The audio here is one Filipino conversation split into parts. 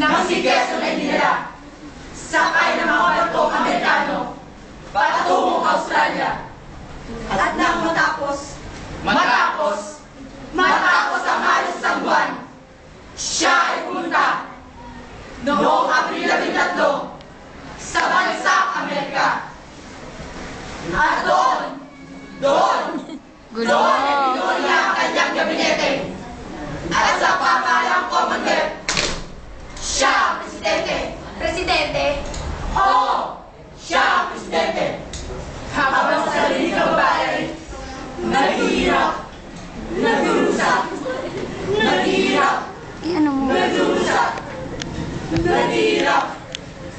ng si Quezon ay dinala. Sakay ng mga barkong Amerikano patungong Australia. At nang matapos ang halos isang buwan, siya ay pumunta noong Abril 13 sa bansang Amerika. At doon ay pinuha niya ang kanyang gabinete. At sa pamahalang Commonwealth, siya ang presidente. Presidente? Oo, siya ang presidente. Habang sa sarili ng babae, naghihirap, nagdurusa, naghihirap, nagdurusa, naghihirap,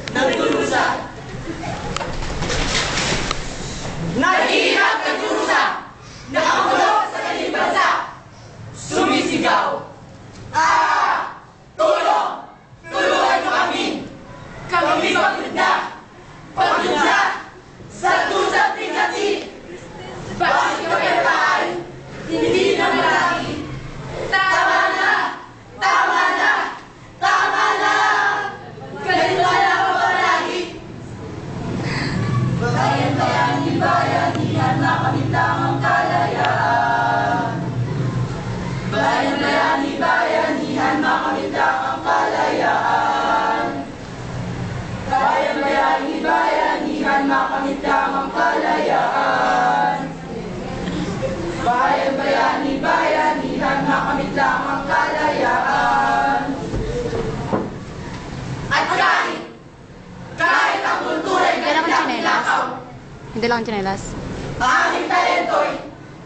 nagdurusa, naghihirap, nagdurusa, nakakulong sa kanilang bansa, sumisigaw, tulong! Tulungan mo kami! Kami pagod na! Pagod na! Sa tusang tingati! Bakit kami naman? Hindi na malaki! Tama na! Tama na! Tama na! Ganito lang ako palagi! Bayan-bayani, bayanihan, makamintang ang kalayaan. Bayan-bayani, bayanihan, makamintang ang kalayaan. Bayan-bayani, bayanihan, makamintang ang kalayaan. Bayan-bayani, bayanihan, makamintang ang kalayaan. At kahit ang kultura'y nilakaw, Hindi lang chinelas. ang aming talento'y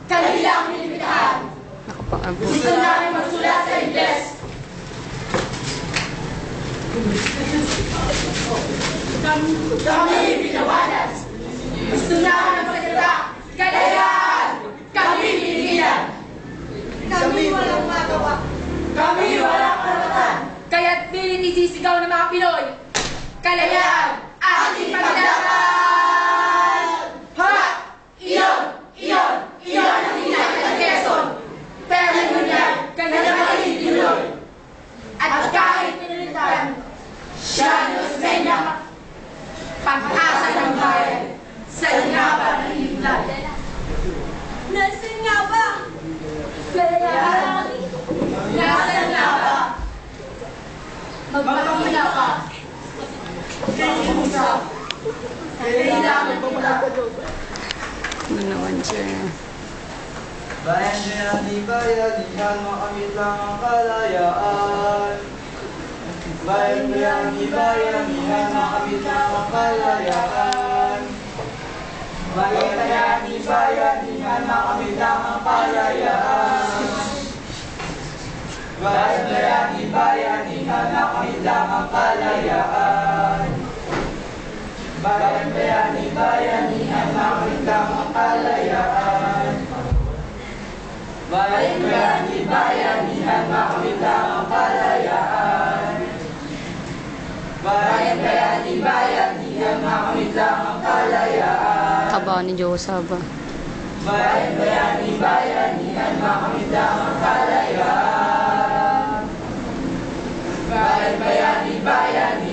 kanilang nilipitahan. Gusto namin magsulat sa Ingles. Kami pinawalan. Gusto namin magsalita. Kalayaan! Kami pinigilan. Kami walang magawa. Kami walang karapatan. Kaya't pilit isisigaw ng mga Pinoy. Kalayaan! Ating paglaban! Ha! Iyon ang hinahit ng Quezon. Pero ngunyan, kanalaman Pinoy. At kahit pinilitan, siya ang Osmeña, pag-asa ng bayan, sa ingaba ng himlay. Nasaan nga ba? Kalayaan! Nasaan nga ba? Magpapamula ka. Kailangan kailangan pumula. Ano naman siya? Bayan-bayani, bayanihan, makamit lang ang kalayaan. Bayan-bayani, bayanihan, makamit lang ang kalayaan. Bayan-bayani, bayanihan, makamit lang ang kalayaan. Bayan-bayani, bayanihan, makamit lang ang kalayaan. Bayan-bayani, bayanihan, makamit lang ang kalayaan. Bayan-bayani, bayanihan, makamit lang ang kalayaan. Bayan-bayani, bayanihan, makamit lang ang kalayaan. Taba ni Joseph. Bayan-bayani, bayanihan, makamit lang ang kalayaan. Bayan-bayani, bayanihan.